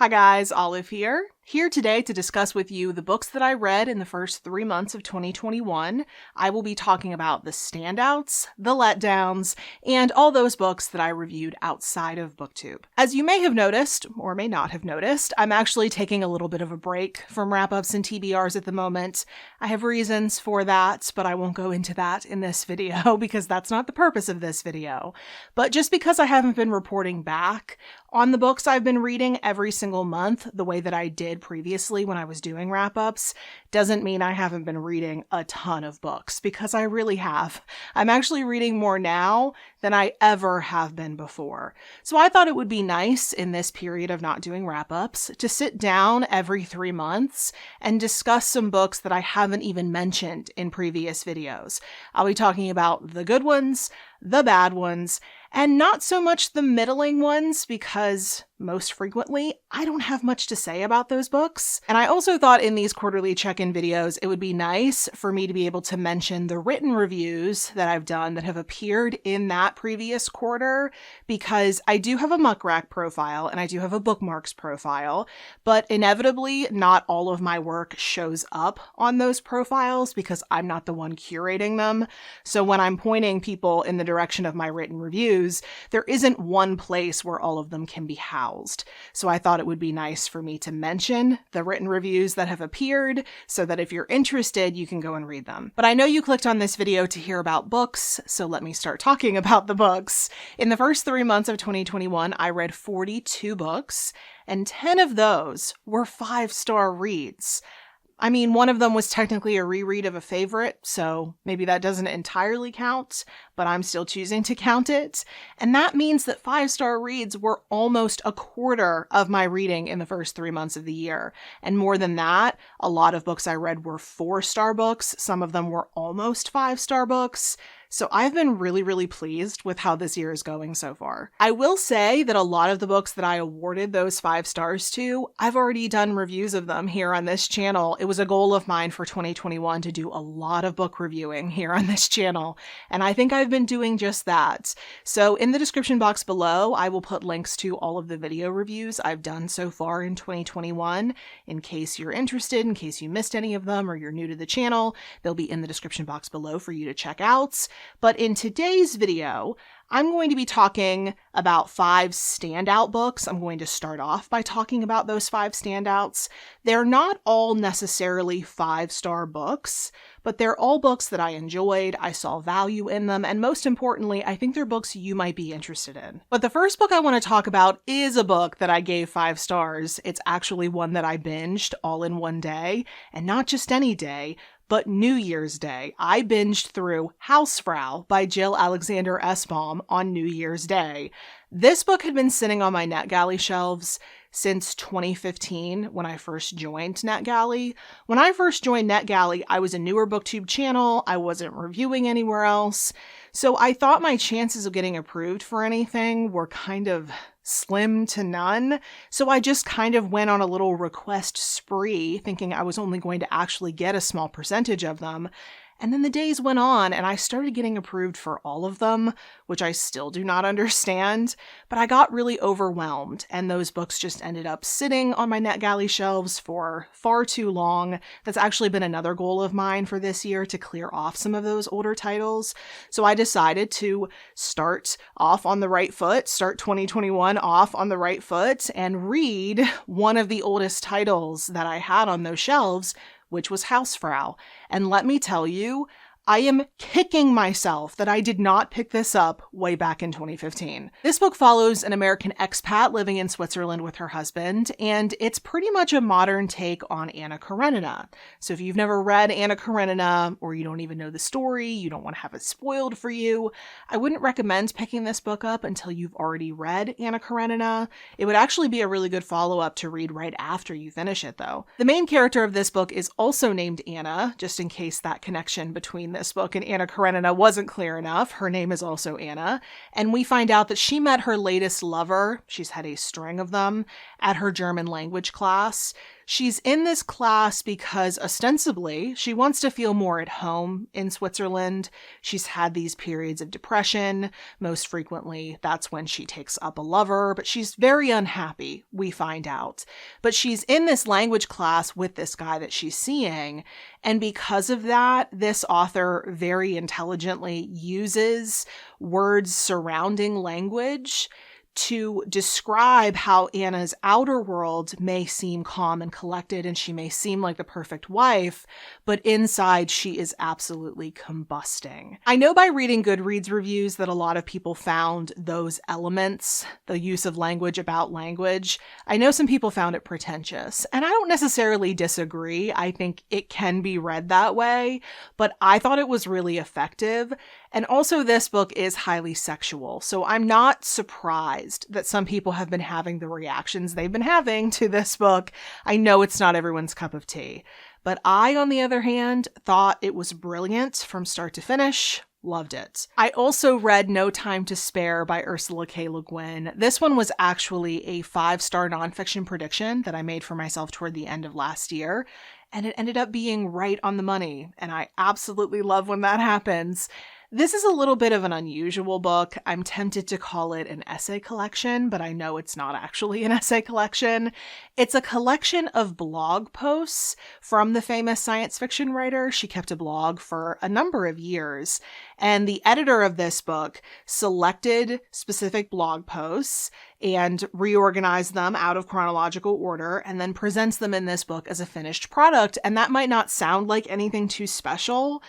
Hi guys, Olive here. Here today to discuss with you the books that I read in the first 3 months of 2021. I will be talking about the standouts, the letdowns, and all those books that I reviewed outside of Booktube. As you may have noticed, or may not have noticed, I'm actually taking a little bit of a break from wrap-ups and TBRs at the moment. I have reasons for that, but I won't go into that in this video because that's not the purpose of this video. But just because I haven't been reporting back on the books I've been reading every single month the way that I did previously when I was doing wrap-ups doesn't mean I haven't been reading a ton of books, because I really have. I'm actually reading more now than I ever have been before. So I thought it would be nice in this period of not doing wrap-ups to sit down every 3 months and discuss some books that I haven't even mentioned in previous videos. I'll be talking about the good ones, the bad ones, and not so much the middling ones, because most frequently I don't have much to say about those books. And I also thought in these quarterly check-in videos it would be nice for me to be able to mention the written reviews that I've done that have appeared in that previous quarter, because I do have a muck rack profile and I do have a bookmarks profile, but inevitably not all of my work shows up on those profiles because I'm not the one curating them. So when I'm pointing people in the direction of my written reviews, there isn't one place where all of them can be housed. So I thought it would be nice for me to mention the written reviews that have appeared so that if you're interested, you can go and read them. But I know you clicked on this video to hear about books, so let me start talking about the books. In the first 3 months of 2021, I read 42 books, and 10 of those were 5-star reads. I mean, one of them was technically a reread of a favorite, so maybe that doesn't entirely count, but I'm still choosing to count it. And that means that 5-star reads were almost a quarter of my reading in the first 3 months of the year. And more than that, a lot of books I read were 4-star books. Some of them were almost 5-star books. So I've been really pleased with how this year is going so far. I will say that a lot of the books that I awarded those 5 stars to, I've already done reviews of them here on this channel. It was a goal of mine for 2021 to do a lot of book reviewing here on this channel, and I think I've been doing just that. So in the description box below, I will put links to all of the video reviews I've done so far in 2021, in case you're interested, in case you missed any of them or you're new to the channel. They'll be in the description box below for you to check out. But in today's video, I'm going to be talking about 5 standout books. I'm going to start off by talking about those 5 standouts. They're not all necessarily 5-star books, but they're all books that I enjoyed, I saw value in them, and most importantly, I think they're books you might be interested in. But the first book I want to talk about is a book that I gave 5 stars. It's actually one that I binged all in one day, and not just any day, but New Year's Day. I binged through Hausfrau by Jill Alexander Essbaum on New Year's Day. This book had been sitting on my NetGalley shelves since 2015 when I first joined NetGalley. When I first joined NetGalley, I was a newer Booktube channel. I wasn't reviewing anywhere else. So I thought my chances of getting approved for anything were kind of slim to none. So I just kind of went on a little request spree, thinking I was only going to actually get a small percentage of them. And then the days went on and I started getting approved for all of them, which I still do not understand, but I got really overwhelmed and those books just ended up sitting on my NetGalley shelves for far too long. That's actually been another goal of mine for this year, to clear off some of those older titles. So I decided to start off on the right foot, start 2021 off on the right foot, and read one of the oldest titles that I had on those shelves, which was Hausfrau. And let me tell you, I am kicking myself that I did not pick this up way back in 2015. This book follows an American expat living in Switzerland with her husband, and it's pretty much a modern take on Anna Karenina. So if you've never read Anna Karenina, or you don't even know the story, you don't want to have it spoiled for you, I wouldn't recommend picking this book up until you've already read Anna Karenina. It would actually be a really good follow-up to read right after you finish it, though. The main character of this book is also named Anna, just in case that connection between this book and Anna Karenina wasn't clear enough. Her name is also Anna, and we find out that she met her latest lover, she's had a string of them, at her German language class. She's in this class because ostensibly she wants to feel more at home in Switzerland. She's had these periods of depression. Most frequently, that's when she takes up a lover, but she's very unhappy, we find out. But she's in this language class with this guy that she's seeing, and because of that, this author very intelligently uses words surrounding language to describe how Anna's outer world may seem calm and collected, and she may seem like the perfect wife, but inside she is absolutely combusting. I know by reading Goodreads reviews that a lot of people found those elements, the use of language about language, I know some people found it pretentious, and I don't necessarily disagree. I think it can be read that way, but I thought it was really effective. And also this book is highly sexual, so I'm not surprised that some people have been having the reactions they've been having to this book. I know it's not everyone's cup of tea, but I, on the other hand, thought it was brilliant from start to finish. Loved it. I also read No Time to Spare by Ursula K. Le Guin. This one was actually a 5-star nonfiction prediction that I made for myself toward the end of last year, and it ended up being right on the money, and I absolutely love when that happens. This is a little bit of an unusual book. I'm tempted to call it an essay collection, but I know it's not actually an essay collection. It's a collection of blog posts from the famous science fiction writer. She kept a blog for a number of years, and the editor of this book selected specific blog posts and reorganized them out of chronological order and then presents them in this book as a finished product. And that might not sound like anything too special,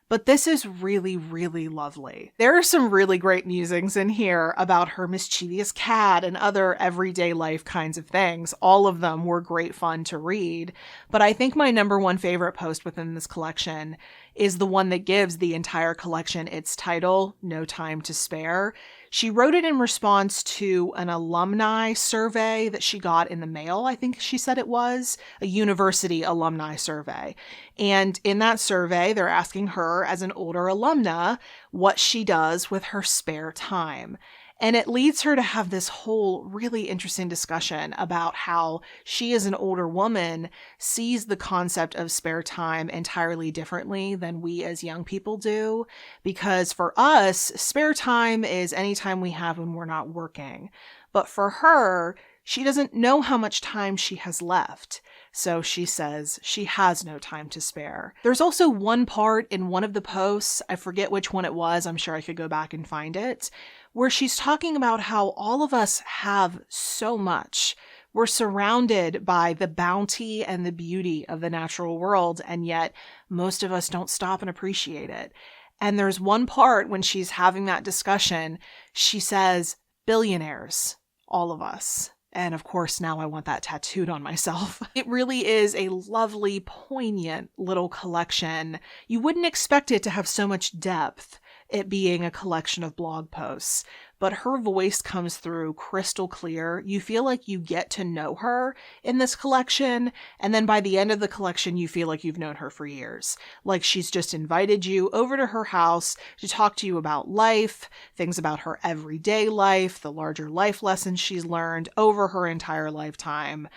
but this is really, really lovely. There are some really great musings in here about her mischievous cat and other everyday life kinds of things. All of them were great fun to read. But I think my number one favorite post within this collection is the one that gives the entire collection its title, No Time to Spare. She wrote it in response to an alumni survey that she got in the mail, I think she said it was, a university alumni survey. And in that survey, they're asking her, as an older alumna, what she does with her spare time. And it leads her to have this whole really interesting discussion about how she, as an older woman, sees the concept of spare time entirely differently than we as young people do. Because for us, spare time is any time we have when we're not working. But for her, she doesn't know how much time she has left. So she says she has no time to spare. There's also one part in one of the posts, I forget which one it was, I'm sure I could go back and find it, where she's talking about how all of us have so much. We're surrounded by the bounty and the beauty of the natural world, and yet most of us don't stop and appreciate it. And there's one part when she's having that discussion, she says, billionaires, all of us. And of course, now I want that tattooed on myself. It really is a lovely, poignant little collection. You wouldn't expect it to have so much depth, it being a collection of blog posts. But her voice comes through crystal clear. You feel like you get to know her in this collection, and then by the end of the collection, you feel like you've known her for years. Like she's just invited you over to her house to talk to you about life, things about her everyday life, the larger life lessons she's learned over her entire lifetime.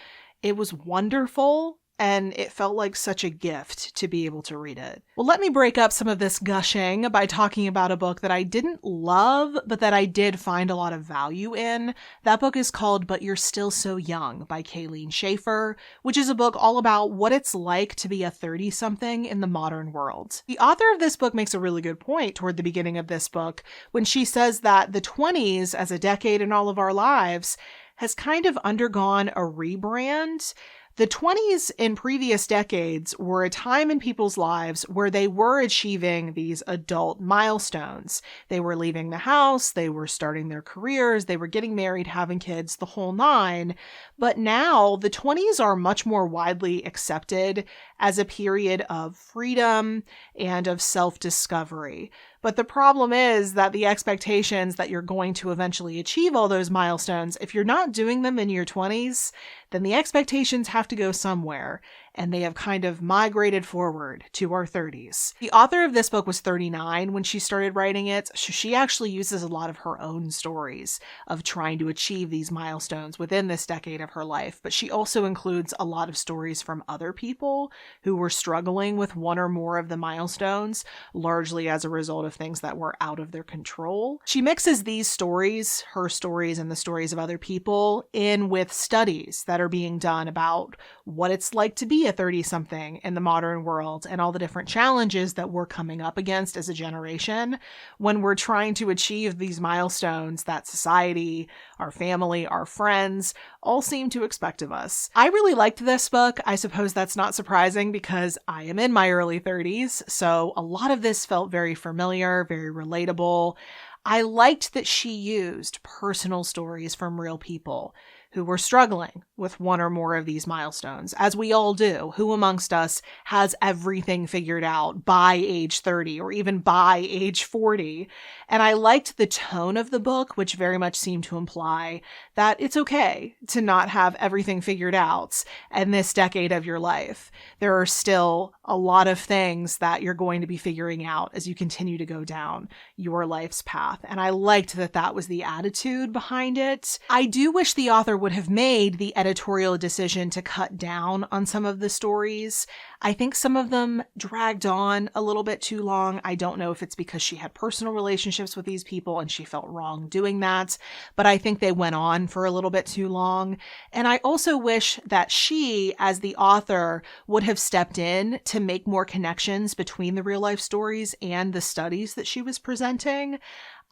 It was wonderful. And it felt like such a gift to be able to read it. Well, let me break up some of this gushing by talking about a book that I didn't love, but that I did find a lot of value in. That book is called But You're Still So Young by Kayleen Schaefer, which is a book all about what it's like to be a 30-something in the modern world. The author of this book makes a really good point toward the beginning of this book when she says that the 20s as a decade in all of our lives has kind of undergone a rebrand. The 20s in previous decades were a time in people's lives where they were achieving these adult milestones. They were leaving the house, they were starting their careers, they were getting married, having kids, the whole nine. But now the 20s are much more widely accepted as a period of freedom and of self-discovery. But the problem is that the expectations that you're going to eventually achieve all those milestones, if you're not doing them in your 20s, then the expectations have to go somewhere. and they have kind of migrated forward to our 30s. The author of this book was 39 when she started writing it, so she actually uses a lot of her own stories of trying to achieve these milestones within this decade of her life, but she also includes a lot of stories from other people who were struggling with one or more of the milestones, largely as a result of things that were out of their control. She mixes these stories, her stories and the stories of other people, in with studies that are being done about what it's like to be a 30-something in the modern world and all the different challenges that we're coming up against as a generation when we're trying to achieve these milestones that society, our family, our friends all seem to expect of us. I really liked this book. I suppose that's not surprising because I am in my early 30s, so a lot of this felt very familiar, very relatable. I liked that she used personal stories from real people who were struggling with one or more of these milestones, as we all do. Who amongst us has everything figured out by age 30 or even by age 40? And I liked the tone of the book, which very much seemed to imply that it's okay to not have everything figured out in this decade of your life. There are still a lot of things that you're going to be figuring out as you continue to go down your life's path. And I liked that that was the attitude behind it. I do wish the author would have made the editorial decision to cut down on some of the stories. I think some of them dragged on a little bit too long. I don't know if it's because she had personal relationships with these people and she felt wrong doing that, but I think they went on for a little bit too long. And I also wish that she, as the author, would have stepped in to make more connections between the real life stories and the studies that she was presenting.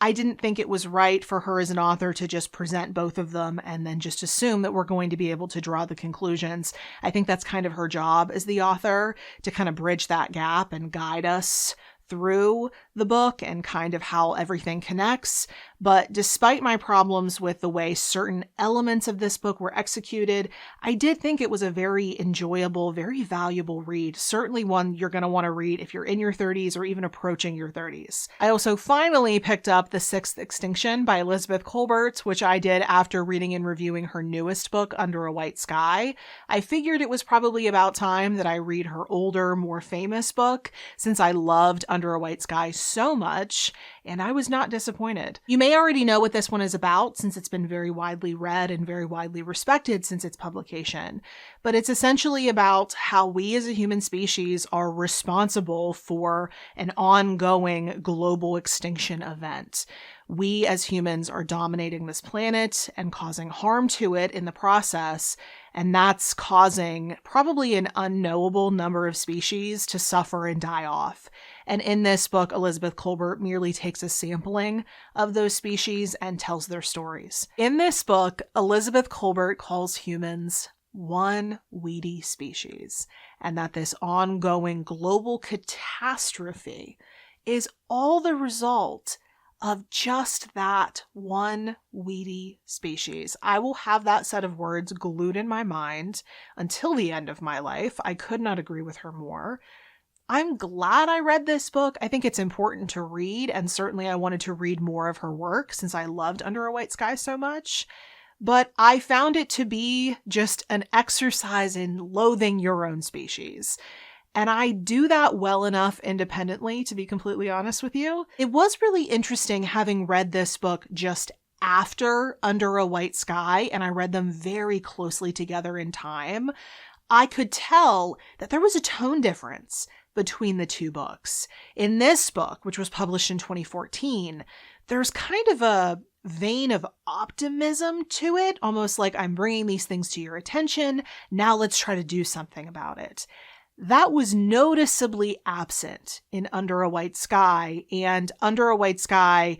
I didn't think it was right for her as an author to just present both of them and then just assume that we're going to be able to draw the conclusions. I think that's kind of her job as the author, to kind of bridge that gap and guide us through the book and kind of how everything connects. But despite my problems with the way certain elements of this book were executed, I did think it was a very enjoyable, very valuable read. Certainly one you're going to want to read if you're in your 30s or even approaching your 30s. I also finally picked up The Sixth Extinction by Elizabeth Kolbert, which I did after reading and reviewing her newest book, Under a White Sky. I figured it was probably about time that I read her older, more famous book, since I loved Under a White Sky so much, and I was not disappointed. You may already know what this one is about, since it's been very widely read and very widely respected since its publication, but it's essentially about how we as a human species are responsible for an ongoing global extinction event. We as humans are dominating this planet and causing harm to it in the process, and that's causing probably an unknowable number of species to suffer and die off. And in this book, Elizabeth Kolbert merely takes a sampling of those species and tells their stories. In this book, Elizabeth Kolbert calls humans one weedy species, and that this ongoing global catastrophe is all the result of just that one weedy species. I will have that set of words glued in my mind until the end of my life. I could not agree with her more. I'm glad I read this book. I think it's important to read, and certainly I wanted to read more of her work since I loved Under a White Sky so much. But I found it to be just an exercise in loathing your own species. And I do that well enough independently, to be completely honest with you. It was really interesting having read this book just after Under a White Sky, and I read them very closely together in time. I could tell that there was a tone difference between the two books. In this book, which was published in 2014, there's kind of a vein of optimism to it, almost like I'm bringing these things to your attention. Now let's try to do something about it. That was noticeably absent in Under a White Sky, and Under a White Sky,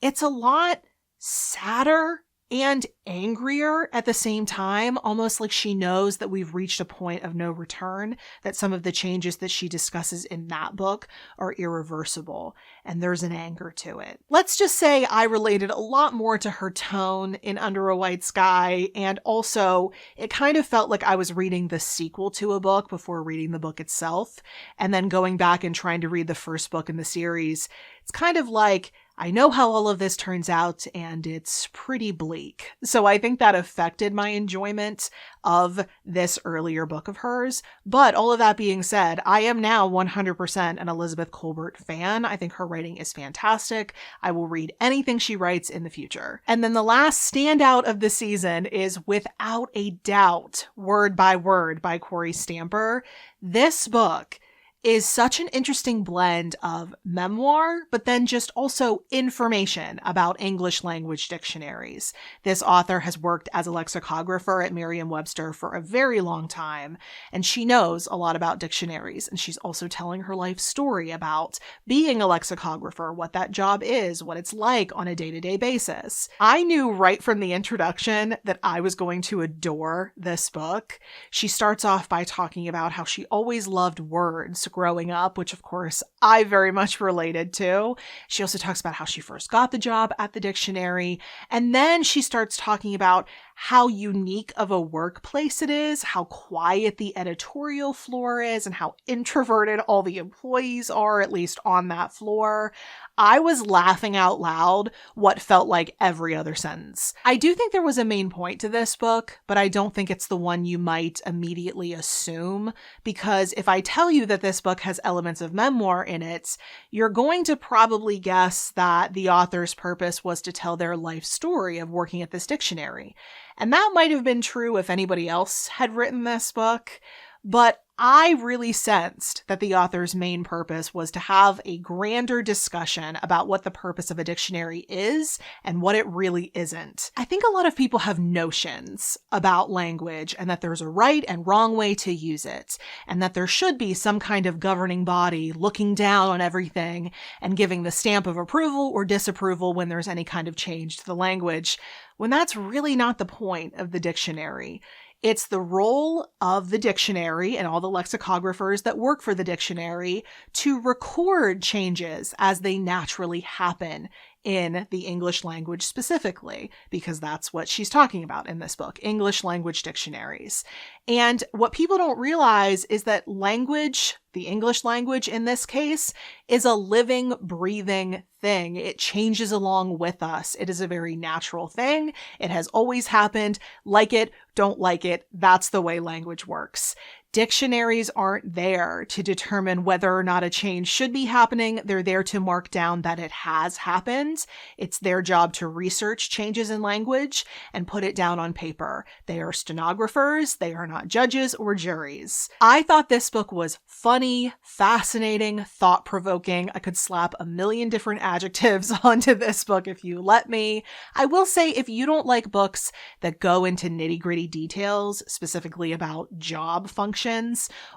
it's a lot sadder and angrier at the same time, almost like she knows that we've reached a point of no return, that some of the changes that she discusses in that book are irreversible, and there's an anger to it. Let's just say I related a lot more to her tone in Under a White Sky, and also it kind of felt like I was reading the sequel to a book before reading the book itself, and then going back and trying to read the first book in the series. It's kind of like I know how all of this turns out, and it's pretty bleak. So I think that affected my enjoyment of this earlier book of hers. But all of that being said, I am now 100% an Elizabeth Kolbert fan. I think her writing is fantastic. I will read anything she writes in the future. And then the last standout of the season is without a doubt, Word by Word by Corey Stamper. This book is such an interesting blend of memoir, but then just also information about English language dictionaries. This author has worked as a lexicographer at Merriam-Webster for a very long time, and she knows a lot about dictionaries, and she's also telling her life story about being a lexicographer, what that job is, what it's like on a day-to-day basis. I knew right from the introduction that I was going to adore this book. She starts off by talking about how she always loved words growing up, which of course I very much related to. She also talks about how she first got the job at the dictionary. And then she starts talking about how unique of a workplace it is, how quiet the editorial floor is, and how introverted all the employees are, at least on that floor. I was laughing out loud what felt like every other sentence. I do think there was a main point to this book, but I don't think it's the one you might immediately assume, because if I tell you that this book has elements of memoir in it, you're going to probably guess that the author's purpose was to tell their life story of working at this dictionary. And that might have been true if anybody else had written this book, but I really sensed that the author's main purpose was to have a grander discussion about what the purpose of a dictionary is and what it really isn't. I think a lot of people have notions about language and that there's a right and wrong way to use it, and that there should be some kind of governing body looking down on everything and giving the stamp of approval or disapproval when there's any kind of change to the language, when that's really not the point of the dictionary. It's the role of the dictionary and all the lexicographers that work for the dictionary to record changes as they naturally happen in the English language specifically, because that's what she's talking about in this book, English language dictionaries. And what people don't realize is that language, the English language in this case, is a living, breathing thing. It changes along with us. It is a very natural thing. It has always happened. Like it, don't like it. That's the way language works. Dictionaries aren't there to determine whether or not a change should be happening. They're there to mark down that it has happened. It's their job to research changes in language and put it down on paper. They are stenographers. They are not judges or juries. I thought this book was funny, fascinating, thought-provoking. I could slap a million different adjectives onto this book if you let me. I will say, if you don't like books that go into nitty-gritty details, specifically about job functions,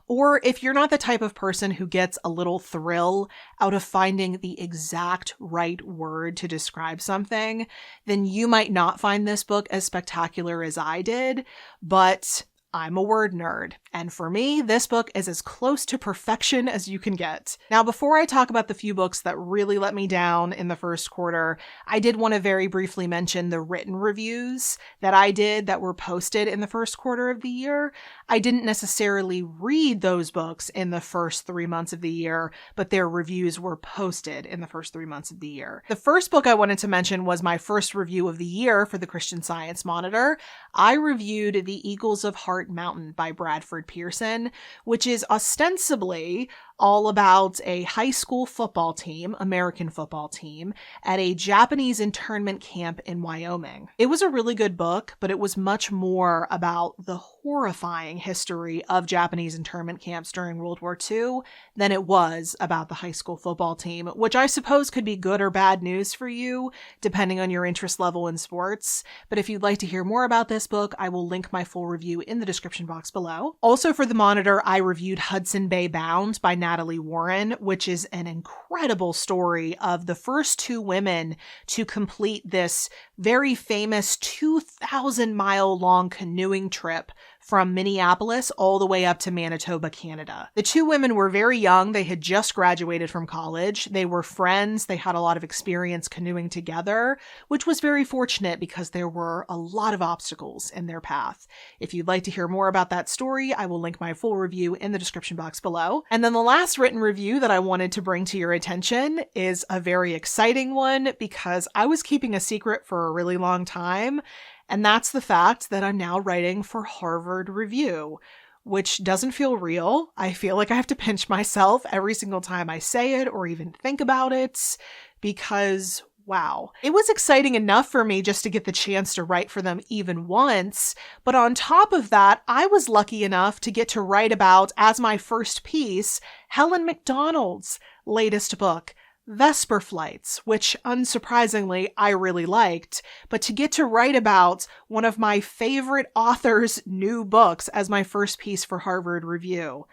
or if you're not the type of person who gets a little thrill out of finding the exact right word to describe something, then you might not find this book as spectacular as I did, but I'm a word nerd, and for me, this book is as close to perfection as you can get. Now, before I talk about the few books that really let me down in the first quarter, I did want to very briefly mention the written reviews that I did that were posted in the first quarter of the year. I didn't necessarily read those books in the first 3 months of the year, but their reviews were posted in the first 3 months of the year. The first book I wanted to mention was my first review of the year for the Christian Science Monitor. I reviewed The Eagles of Heart Mountain by Bradford Pearson, which is ostensibly all about a high school football team, American football team, at a Japanese internment camp in Wyoming. It was a really good book, but it was much more about the horrifying history of Japanese internment camps during World War II than it was about the high school football team, which I suppose could be good or bad news for you, depending on your interest level in sports. But if you'd like to hear more about this book, I will link my full review in the description box below. Also for the Monitor, I reviewed Hudson Bay Bound by Natalie Warren, which is an incredible story of the first two women to complete this very famous 2,000-mile long canoeing trip from Minneapolis all the way up to Manitoba, Canada. The two women were very young. They had just graduated from college. They were friends. They had a lot of experience canoeing together, which was very fortunate because there were a lot of obstacles in their path. If you'd like to hear more about that story, I will link my full review in the description box below. And then the last written review that I wanted to bring to your attention is a very exciting one because I was keeping a secret for a really long time, and that's the fact that I'm now writing for Harvard Review, which doesn't feel real. I feel like I have to pinch myself every single time I say it or even think about it because wow. It was exciting enough for me just to get the chance to write for them even once, but on top of that, I was lucky enough to get to write about, as my first piece, Helen Macdonald's latest book, Vesper Flights, which unsurprisingly I really liked, but to get to write about one of my favorite author's new books as my first piece for Harvard Review.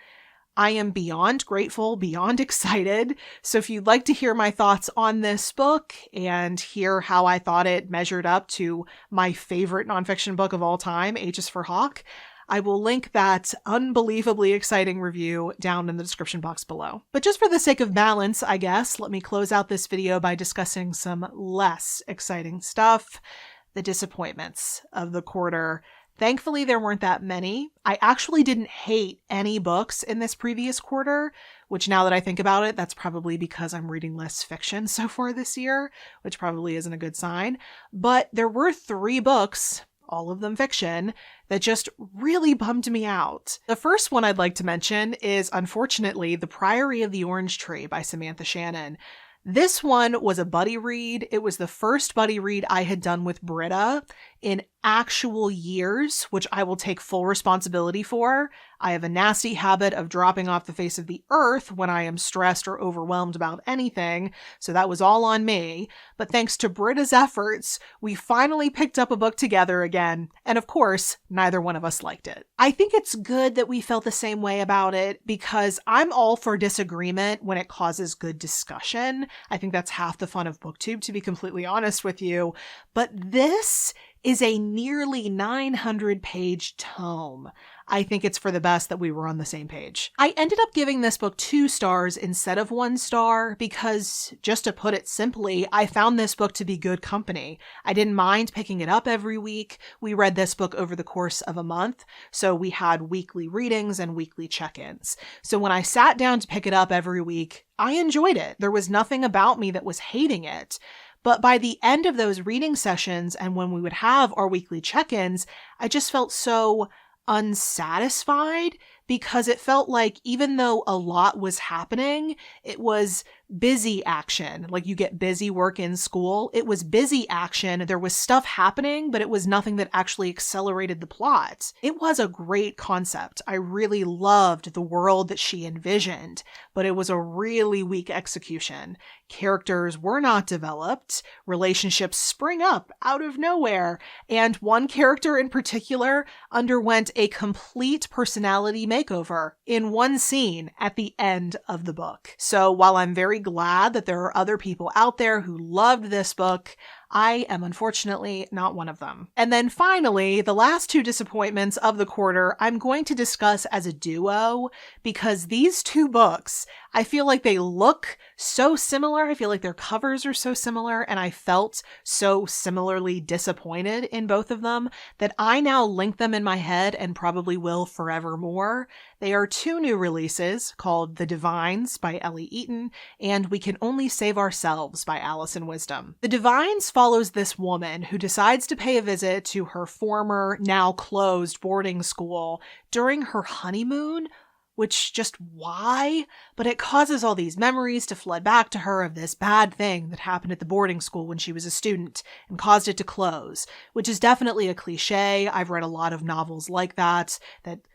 I am beyond grateful, beyond excited. So if you'd like to hear my thoughts on this book and hear how I thought it measured up to my favorite nonfiction book of all time, H is for Hawk, I will link that unbelievably exciting review down in the description box below. But just for the sake of balance, I guess, let me close out this video by discussing some less exciting stuff, the disappointments of the quarter. Thankfully, there weren't that many. I actually didn't hate any books in this previous quarter, which now that I think about it, that's probably because I'm reading less fiction so far this year, which probably isn't a good sign. But there were 3 books, all of them fiction, that just really bummed me out. The first one I'd like to mention is, unfortunately, The Priory of the Orange Tree by Samantha Shannon. This one was a buddy read. It was the first buddy read I had done with Britta in actual years, which I will take full responsibility for. I have a nasty habit of dropping off the face of the earth when I am stressed or overwhelmed about anything, so that was all on me. But thanks to Britta's efforts, we finally picked up a book together again, and of course, neither one of us liked it. I think it's good that we felt the same way about it because I'm all for disagreement when it causes good discussion. I think that's half the fun of BookTube, to be completely honest with you. But this is a nearly 900-page tome. I think it's for the best that we were on the same page. I ended up giving this book 2 stars instead of 1 star because, just to put it simply, I found this book to be good company. I didn't mind picking it up every week. We read this book over the course of a month, so we had weekly readings and weekly check-ins. So when I sat down to pick it up every week, I enjoyed it. There was nothing about me that was hating it. But by the end of those reading sessions and when we would have our weekly check-ins, I just felt so unsatisfied because it felt like even though a lot was happening, it was busy action. Like you get busy work in school. It was busy action. There was stuff happening, but it was nothing that actually accelerated the plot. It was a great concept. I really loved the world that she envisioned, but it was a really weak execution. Characters were not developed. Relationships spring up out of nowhere. And one character in particular underwent a complete personality makeover in one scene at the end of the book. So while I'm very glad that there are other people out there who loved this book, I am unfortunately not one of them. And then finally, the last 2 disappointments of the quarter I'm going to discuss as a duo because these 2 books, I feel like they look so similar. I feel like their covers are so similar, and I felt so similarly disappointed in both of them that I now link them in my head and probably will forevermore. They are 2 new releases called The Divines by Ellie Eaton and We Can Only Save Ourselves by Allison Wisdom. The Divines follows this woman who decides to pay a visit to her former, now closed boarding school during her honeymoon, which just why? But it causes all these memories to flood back to her of this bad thing that happened at the boarding school when she was a student and caused it to close, which is definitely a cliche. I've read a lot of novels like that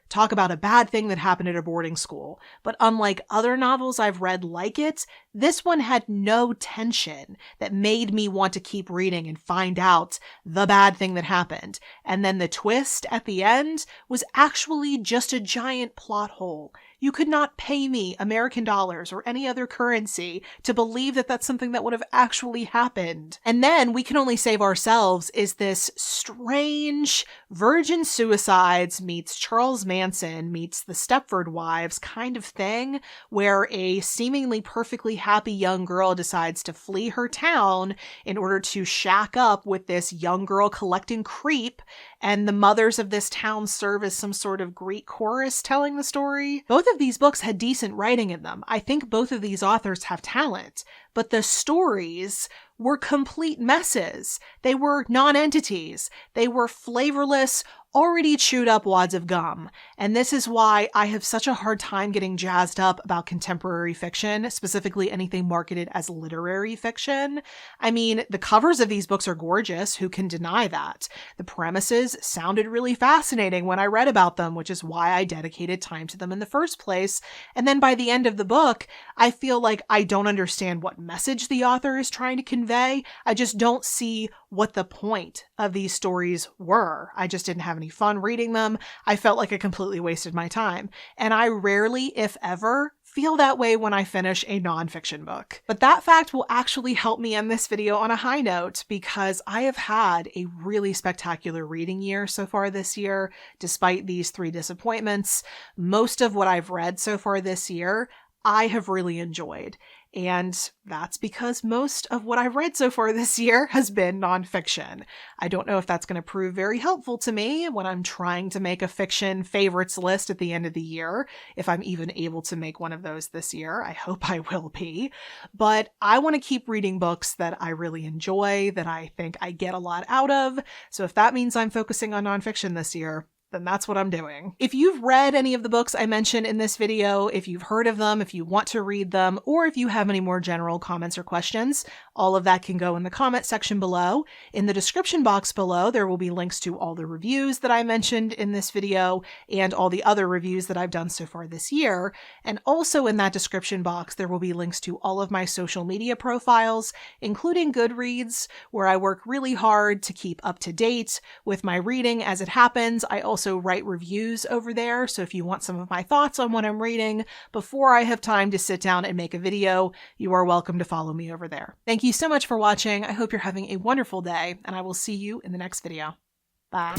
talk about a bad thing that happened at a boarding school. But unlike other novels I've read like it, this one had no tension that made me want to keep reading and find out the bad thing that happened. And then the twist at the end was actually just a giant plot hole. You could not pay me American dollars or any other currency to believe that that's something that would have actually happened. And then We Can Only Save Ourselves is this strange virgin suicides meets Charles Manson meets the Stepford Wives kind of thing, where a seemingly perfectly happy young girl decides to flee her town in order to shack up with this young girl collecting creep, and the mothers of this town serve as some sort of Greek chorus telling the story. Both of these books had decent writing in them. I think both of these authors have talent, but the stories were complete messes. They were non-entities. They were flavorless, already chewed up wads of gum. And this is why I have such a hard time getting jazzed up about contemporary fiction, specifically anything marketed as literary fiction. I mean, the covers of these books are gorgeous. Who can deny that? The premises sounded really fascinating when I read about them, which is why I dedicated time to them in the first place. And then by the end of the book, I feel like I don't understand what message the author is trying to convey. I just don't see what the point of these stories were. I just didn't have any fun reading them. I felt like I completely wasted my time. And I rarely, if ever, feel that way when I finish a nonfiction book. But that fact will actually help me end this video on a high note, because I have had a really spectacular reading year so far this year, despite these 3 disappointments. Most of what I've read so far this year, I have really enjoyed. And that's because most of what I've read so far this year has been nonfiction. I don't know if that's going to prove very helpful to me when I'm trying to make a fiction favorites list at the end of the year, if I'm even able to make one of those this year. I hope I will be. But I want to keep reading books that I really enjoy, that I think I get a lot out of. So if that means I'm focusing on nonfiction this year, then that's what I'm doing. If you've read any of the books I mentioned in this video, if you've heard of them, if you want to read them, or if you have any more general comments or questions, all of that can go in the comment section below. In the description box below, there will be links to all the reviews that I mentioned in this video and all the other reviews that I've done so far this year. And also in that description box, there will be links to all of my social media profiles, including Goodreads, where I work really hard to keep up to date with my reading as it happens. I also write reviews over there, so if you want some of my thoughts on what I'm reading before I have time to sit down and make a video, you are welcome to follow me over there. Thank you so much for watching. I hope you're having a wonderful day, and I will see you in the next video. Bye.